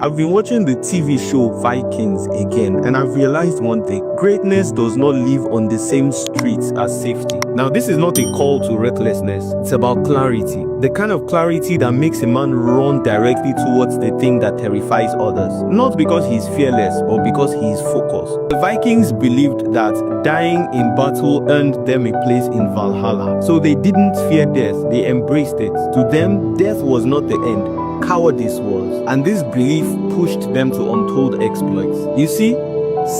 I've been watching the TV show Vikings again, and I've realized one thing. Greatness does not live on the same streets as safety. Now, this is not a call to recklessness. It's about clarity. The kind of clarity that makes a man run directly towards the thing that terrifies others. Not because he's fearless, but because he is focused. The Vikings believed that dying in battle earned them a place in Valhalla. So they didn't fear death, they embraced it. To them, death was not the end, cowardice was. And this belief pushed them to untold exploits. You see,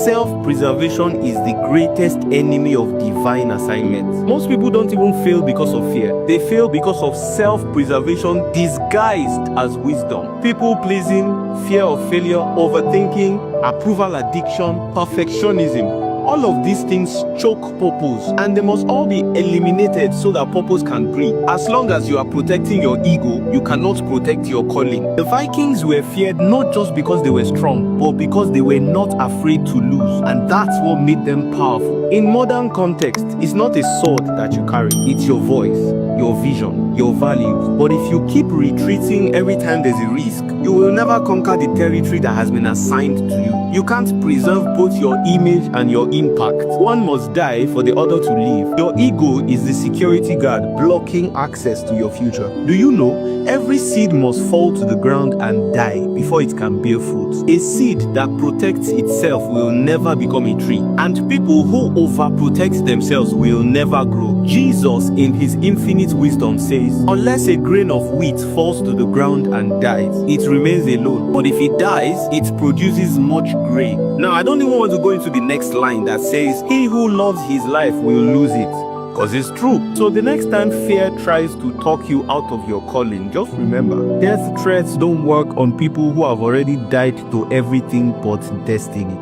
self-preservation is the greatest enemy of divine assignments. Most people don't even fail because of fear. They fail because of self-preservation disguised as wisdom. People-pleasing, fear of failure, overthinking, approval addiction, perfectionism. All of these things choke purpose, and they must all be eliminated so that purpose can breathe. As long as you are protecting your ego, you cannot protect your calling. The Vikings were feared not just because they were strong, but because they were not afraid to lose, and that's what made them powerful. In modern context, it's not a sword that you carry, it's your voice, your vision, your values. But if you keep retreating every time there's a risk, you will never conquer the territory that has been assigned to you. You can't preserve both your image and your impact. One must die for the other to live. Your ego is the security guard blocking access to your future. Do you know, every seed must fall to the ground and die before it can bear fruit. A seed that protects itself will never become a tree. And people who overprotect themselves will never grow. Jesus, in his infinite wisdom, says, unless a grain of wheat falls to the ground and dies, it remains alone. But if it dies, it produces much grain. Now, I don't even want to go into the next line that says, he who loves his life will lose it. Because it's true. So the next time fear tries to talk you out of your calling, just remember, death threats don't work on people who have already died to everything but destiny.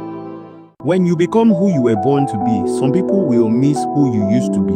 When you become who you were born to be, some people will miss who you used to be.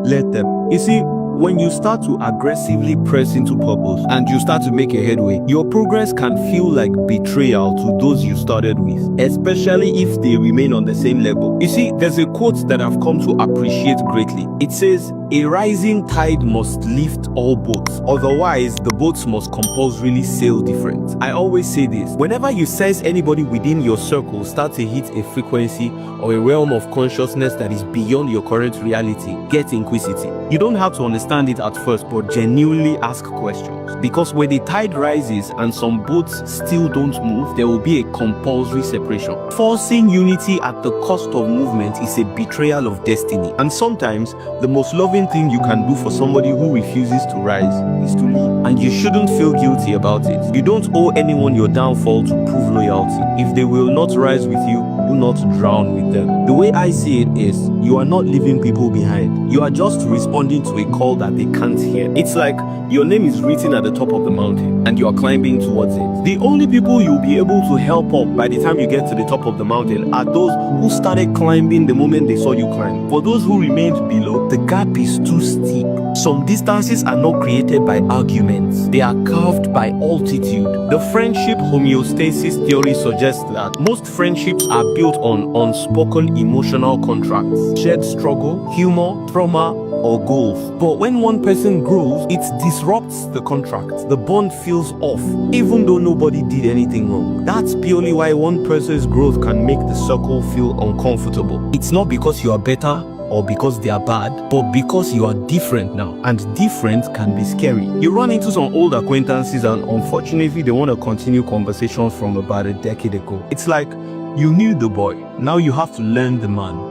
Let them. You see, when you start to aggressively press into purpose and you start to make a headway, your progress can feel like betrayal to those you started with, especially if they remain on the same level. You see, there's a quote that I've come to appreciate greatly. It says, a rising tide must lift all boats, otherwise the boats must compulsorily sail different. I always say this, whenever you sense anybody within your circle start to hit a frequency or a realm of consciousness that is beyond your current reality, get inquisitive. You don't have to understand it at first, but genuinely ask questions. Because when the tide rises and some boats still don't move, there will be a compulsory separation. Forcing unity at the cost of movement is a betrayal of destiny. And sometimes, the most loving thing you can do for somebody who refuses to rise is to leave. And you shouldn't feel guilty about it. You don't owe anyone your downfall to prove loyalty. If they will not rise with you, do not drown with them. The way I see it is, you are not leaving people behind. You are just responding to a call that they can't hear. It's like your name is written at the top of the mountain and you are climbing towards it. The only people you'll be able to help up by the time you get to the top of the mountain are those who started climbing the moment they saw you climb. For those who remained below, the gap is too steep. Some distances are not created by arguments. They are carved by altitude. The friendship homeostasis theory suggests that most friendships are built on unspoken emotional contracts, shared struggle, humor, trauma, or goals. But when one person grows, it disrupts the contract. The bond feels off, even though nobody did anything wrong. That's purely why one person's growth can make the circle feel uncomfortable. It's not because you are better or because they are bad, but because you are different now, and different can be scary. You run into some old acquaintances and unfortunately they want to continue conversations from about a decade ago. It's like you knew the boy, now you have to learn the man.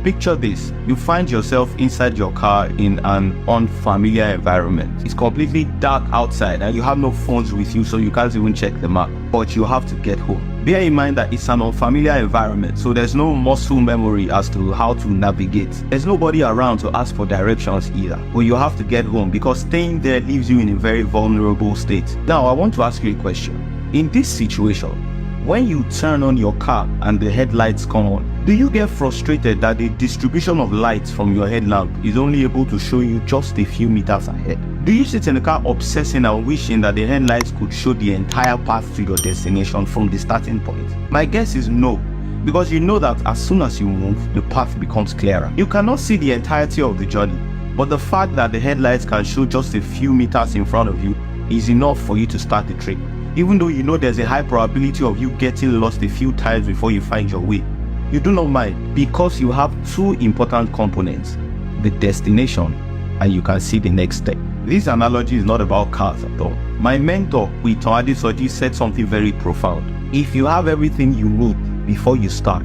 Picture this, you find yourself inside your car in an unfamiliar environment. It's completely dark outside and you have no phones with you, so you can't even check the map, but you have to get home. Bear in mind that it's an unfamiliar environment, so there's no muscle memory as to how to navigate. There's nobody around to ask for directions either, but you have to get home because staying there leaves you in a very vulnerable state. Now, I want to ask you a question. In this situation, when you turn on your car and the headlights come on, do you get frustrated that the distribution of lights from your headlamp is only able to show you just a few meters ahead? Do you sit in the car obsessing and wishing that the headlights could show the entire path to your destination from the starting point? My guess is no, because you know that as soon as you move, the path becomes clearer. You cannot see the entirety of the journey, but the fact that the headlights can show just a few meters in front of you is enough for you to start the trip. even though you know there's a high probability of you getting lost a few times before you find your way. You do not mind because you have two important components: the destination and you can see the next step. This analogy is not about cars at all. My mentor, Witon Adesoji, said something very profound. If you have everything you need before you start,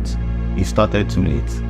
you started too late.